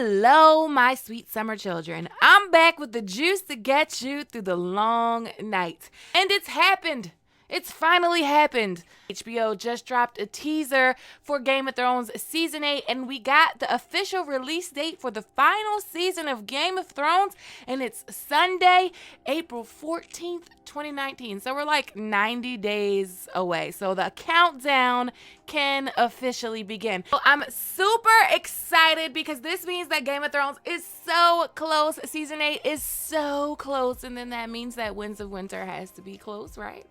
Hello, my sweet summer children. I'm back with the juice to get you through the long night. And it's happened. It's finally happened. HBO just dropped a teaser for Game of Thrones Season 8, and we got the official release date for the final season of Game of Thrones, and it's Sunday, April 14th, 2019. So we're like 90 days away. So the countdown can officially begin. So I'm super excited because this means that Game of Thrones is so close. Season 8 is so close, and then that means that Winds of Winter has to be close, right?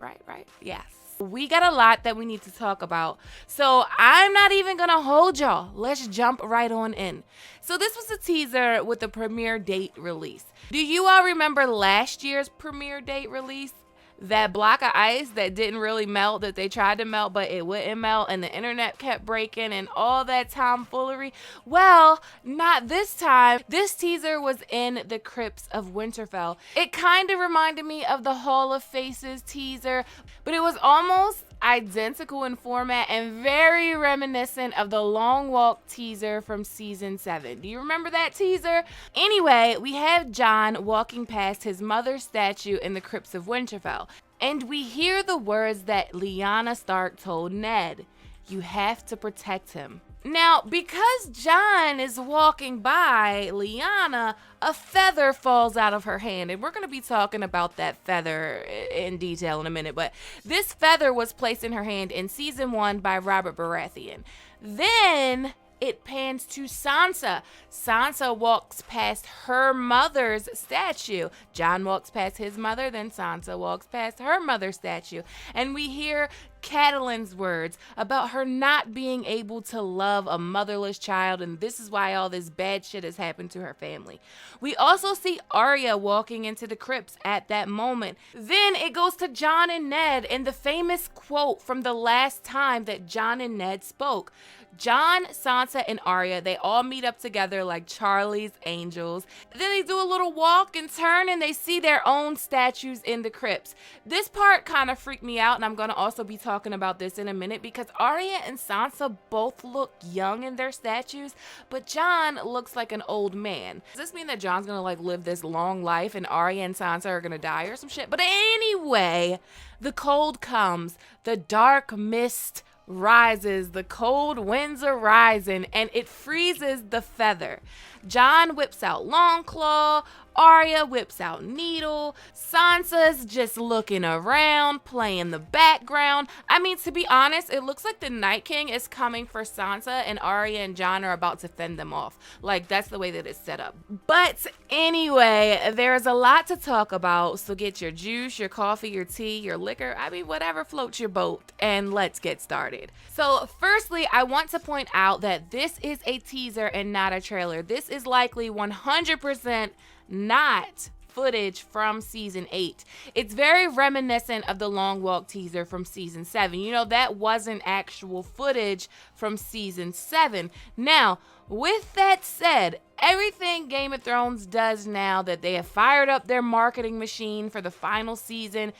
Yes. We got a lot that we need to talk about, so I'm not even gonna hold y'all. Let's jump right on in. So this was a teaser with the premiere date release. Do you all remember last year's premiere date release? That block of ice that didn't really melt, that they tried to melt but it wouldn't melt, and the internet kept breaking and all that tomfoolery? Well, not this time. This teaser was in the Crypts of Winterfell. It kind of reminded me of the Hall of Faces teaser, but it was almost identical in format and very reminiscent of the Long Walk teaser from season 7. Do you remember that teaser? Anyway, we have Jon walking past his mother's statue in the Crypts of Winterfell, and we hear the words that Lyanna Stark told Ned: "You have to protect him." Now, because Jon is walking by Lyanna, a feather falls out of her hand, and we're going to be talking about that feather in detail in a minute, but this feather was placed in her hand in season 1 by Robert Baratheon. Then it pans to Sansa. Sansa walks past her mother's statue. Jon walks past his mother, then Sansa walks past her mother's statue. And we hear Catelyn's words about her not being able to love a motherless child, and this is why all this bad shit has happened to her family. We also see Arya walking into the crypts at that moment. Then it goes to Jon and Ned and the famous quote from the last time that Jon and Ned spoke. Jon, Sansa, and Arya, they all meet up together like Charlie's Angels. Then they do a little walk and turn and they see their own statues in the crypts. This part kind of freaked me out, and I'm going to also be talking about this in a minute because Arya and Sansa both look young in their statues, but Jon looks like an old man. Does this mean that Jon's going to like live this long life and Arya and Sansa are going to die or some shit? But anyway, the cold comes, the dark mist rises, the cold winds are rising, and it freezes the feather. Jon whips out Longclaw, Arya whips out Needle, Sansa's just looking around, playing the background. I mean, to be honest, it looks like the Night King is coming for Sansa, and Arya and Jon are about to fend them off. Like, that's the way that it's set up. But anyway, there's a lot to talk about, so get your juice, your coffee, your tea, your liquor, I mean, whatever floats your boat, and let's get started. So, firstly, I want to point out that this is a teaser and not a trailer. This is likely 100% not footage from season 8. It's very reminiscent of the Long Walk teaser from season 7. You know, that wasn't actual footage from season 7. Now, with that said, everything Game of Thrones does now that they have fired up their marketing machine for the final season,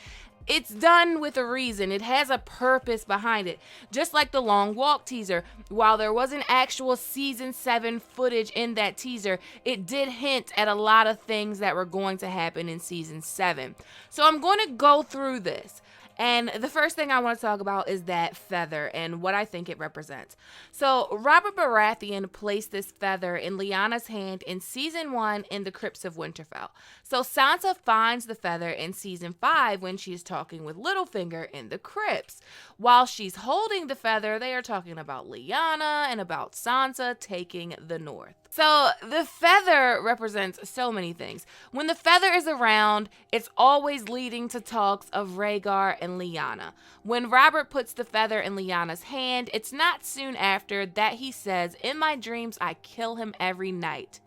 it's done with a reason. It has a purpose behind it. Just like the Long Walk teaser, while there wasn't actual season 7 footage in that teaser, it did hint at a lot of things that were going to happen in season 7. So I'm going to go through this. And the first thing I want to talk about is that feather and what I think it represents. So Robert Baratheon placed this feather in Lyanna's hand in season 1 in the Crypts of Winterfell. So Sansa finds the feather in season 5 when she's talking with Littlefinger in the crypts. While she's holding the feather, they are talking about Lyanna and about Sansa taking the north. So the feather represents so many things. When the feather is around, it's always leading to talks of Rhaegar and Lyanna. When Robert puts the feather in Lyanna's hand, it's not soon after that he says, "In my dreams, I kill him every night."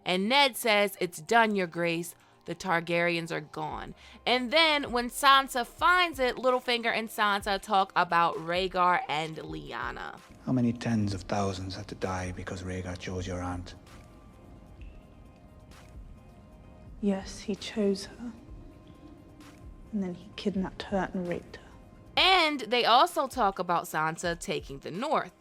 And Ned says, "It's done, Your Grace. The Targaryens are gone." And then when Sansa finds it, Littlefinger and Sansa talk about Rhaegar and Lyanna. How many tens of thousands had to die because Rhaegar chose your aunt? Yes, he chose her. And then he kidnapped her and raped her. And they also talk about Sansa taking the north.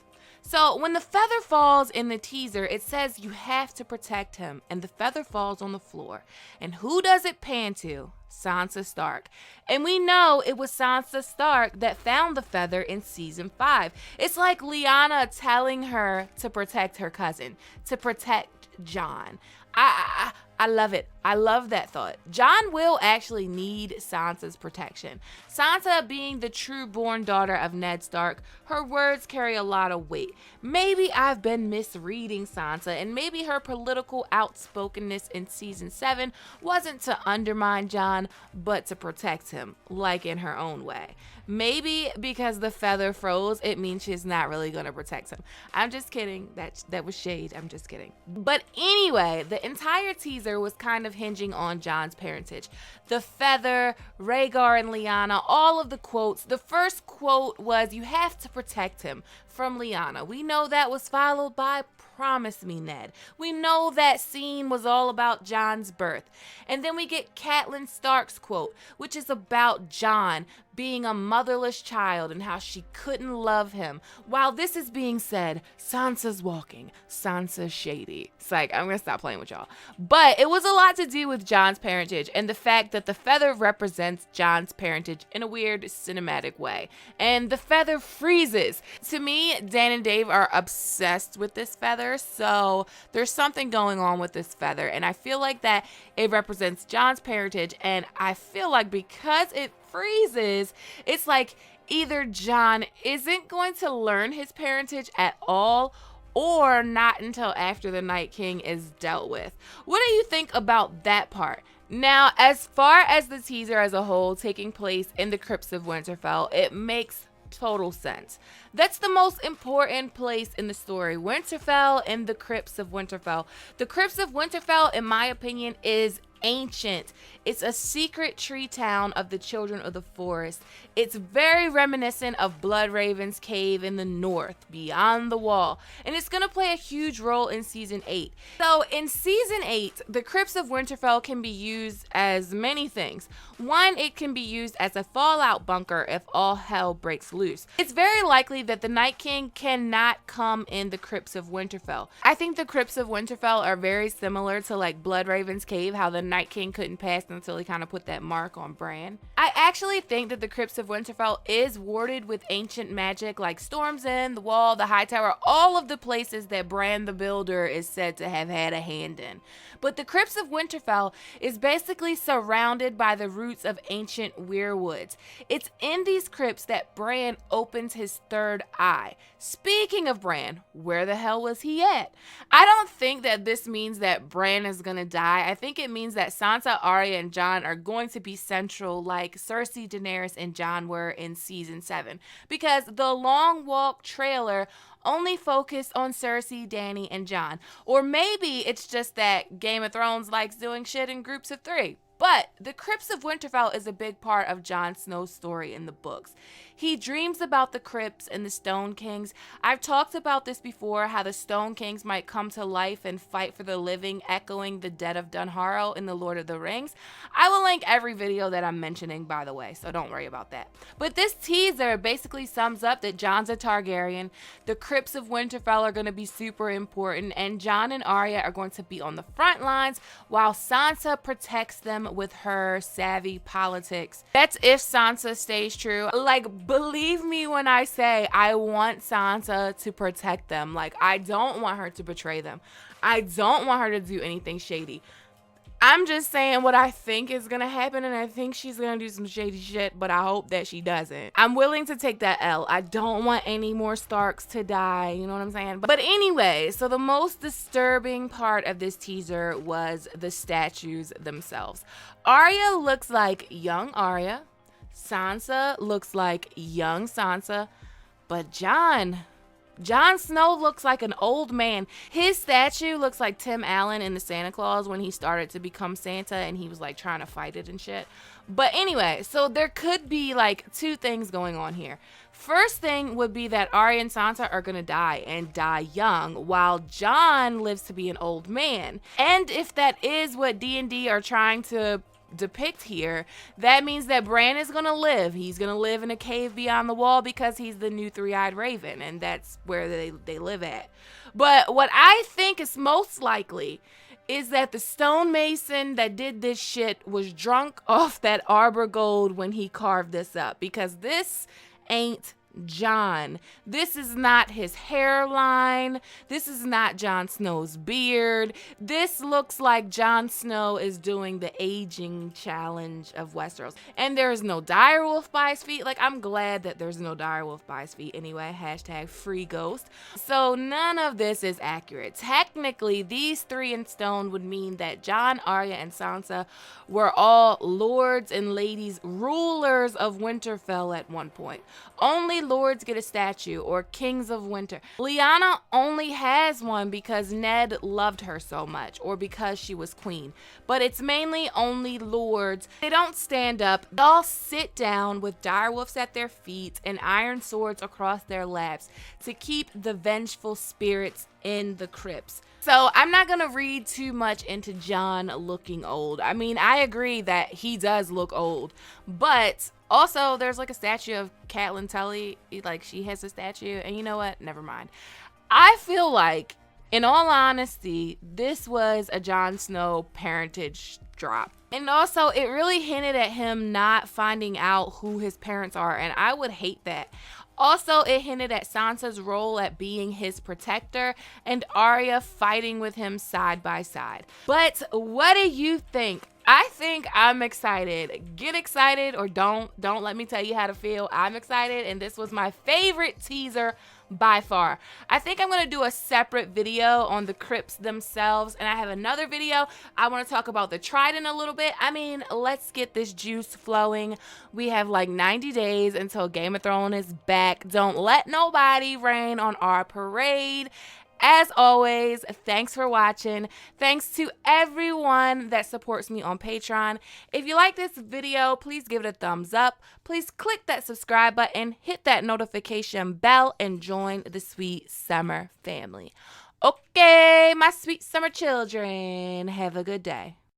So when the feather falls in the teaser, it says you have to protect him, and the feather falls on the floor. And who does it pan to? Sansa Stark. And we know it was Sansa Stark that found the feather in season 5. It's like Lyanna telling her to protect her cousin, to protect Jon. I love it. I love that thought. Jon will actually need Sansa's protection. Sansa being the true born daughter of Ned Stark, her words carry a lot of weight. Maybe I've been misreading Sansa, and maybe her political outspokenness in season 7 wasn't to undermine Jon, but to protect him, like in her own way. Maybe because the feather froze, it means she's not really going to protect him. I'm just kidding. That was shade. I'm just kidding. But anyway, the entire teaser was kind of hinging on Jon's parentage. The feather, Rhaegar and Lyanna, all of the quotes. The first quote was, "You have to protect him," from Lyanna. We know that was followed by "Promise me, Ned." We know that scene was all about Jon's birth. And then we get Catelyn Stark's quote, which is about Jon being a motherless child and how she couldn't love him. While this is being said, Sansa's walking, Sansa's shady. It's like, I'm gonna stop playing with y'all. But it was a lot to do with Jon's parentage and the fact that the feather represents Jon's parentage in a weird cinematic way. And the feather freezes. To me, Dan and Dave are obsessed with this feather, so there's something going on with this feather, and I feel like that it represents Jon's parentage, and I feel like because it freezes, it's like either Jon isn't going to learn his parentage at all, or not until after the Night King is dealt with. What do you think about that part? Now, as far as the teaser as a whole taking place in the Crypts of Winterfell, it makes total sense. That's the most important place in the story. Winterfell and the Crypts of Winterfell. The Crypts of Winterfell, in my opinion, is ancient. It's a secret tree town of the Children of the Forest. It's very reminiscent of Bloodraven's cave in the north, beyond the wall. And it's going to play a huge role in season 8. So in season 8, the Crypts of Winterfell can be used as many things. One, it can be used as a fallout bunker if all hell breaks loose. It's very likely that the Night King cannot come in the Crypts of Winterfell. I think the Crypts of Winterfell are very similar to like Bloodraven's cave, how the Night King couldn't pass until he kind of put that mark on Bran. I actually think that the Crypts of Winterfell is warded with ancient magic like Storm's End, the Wall, the High Tower, all of the places that Bran the Builder is said to have had a hand in. But the Crypts of Winterfell is basically surrounded by the roots of ancient weirwoods. It's in these crypts that Bran opens his third eye. Speaking of Bran, where the hell was he at? I don't think that this means that Bran is gonna die. I think it means that Sansa, Arya, and Jon are going to be central like Cersei, Daenerys, and Jon were in season 7. Because the Long Walk trailer only focused on Cersei, Dany, and Jon. Or maybe it's just that Game of Thrones likes doing shit in groups of 3. But the Crypts of Winterfell is a big part of Jon Snow's story in the books. He dreams about the crypts and the Stone Kings. I've talked about this before, how the Stone Kings might come to life and fight for the living, echoing the dead of Dunharrow in The Lord of the Rings. I will link every video that I'm mentioning, by the way, so don't worry about that. But this teaser basically sums up that Jon's a Targaryen, the Crypts of Winterfell are going to be super important, and Jon and Arya are going to be on the front lines while Sansa protects them with her savvy politics. That's if Sansa stays true. Like, believe me when I say I want Sansa to protect them. Like, I don't want her to betray them. I don't want her to do anything shady. I'm just saying what I think is gonna happen, and I think she's gonna do some shady shit, but I hope that she doesn't. I'm willing to take that L. I don't want any more Starks to die, you know what I'm saying? But anyway, so the most disturbing part of this teaser was the statues themselves. Arya looks like young Arya. Sansa looks like young Sansa. But Jon Snow looks like an old man. His statue looks like Tim Allen in the Santa Claus when he started to become Santa and he was like trying to fight it and shit. But anyway, so there could be like 2 things going on here. First thing would be that Arya and Sansa are gonna die and die young, while Jon lives to be an old man. And if that is what D&D are trying to depict here, that means that Bran is gonna live. He's gonna live in a cave beyond the wall because he's the new three-eyed raven, and that's where they live at. But what I think is most likely is that the stonemason that did this shit was drunk off that arbor gold when he carved this up, because this ain't Jon. This is not his hairline. This is not Jon Snow's beard. This looks like Jon Snow is doing the aging challenge of Westeros. And there is no direwolf by his feet. Like, I'm glad that there's no direwolf by his feet anyway. Hashtag free ghost. So none of this is accurate. Technically, these three in stone would mean that Jon, Arya, and Sansa were all lords and ladies, rulers of Winterfell at one point. Only lords get a statue, or kings of winter. Lyanna only has one because Ned loved her so much, or because she was queen. But it's mainly only lords. They don't stand up. They all sit down with direwolves at their feet and iron swords across their laps to keep the vengeful spirits in the crypts. So I'm not going to read too much into Jon looking old. I mean, I agree that he does look old, but also there's like a statue of Catelyn Tully. Like, she has a statue, and you know what? Never mind. I feel like, in all honesty, this was a Jon Snow parentage drop. And also, it really hinted at him not finding out who his parents are, and I would hate that. Also, it hinted at Sansa's role at being his protector and Arya fighting with him side by side. But what do you think? I think I'm excited. Get excited or don't let me tell you how to feel. I'm excited, and this was my favorite teaser by far. I think I'm going to do a separate video on the crypts themselves, and I have another video. I want to talk about the Trident a little bit. I mean, let's get this juice flowing. We have like 90 days until Game of Thrones is back. Don't let nobody rain on our parade. As always, thanks for watching. Thanks to everyone that supports me on Patreon. If you like this video, please give it a thumbs up. Please click that subscribe button, hit that notification bell, and join the Sweet Summer family. Okay, my sweet summer children, have a good day.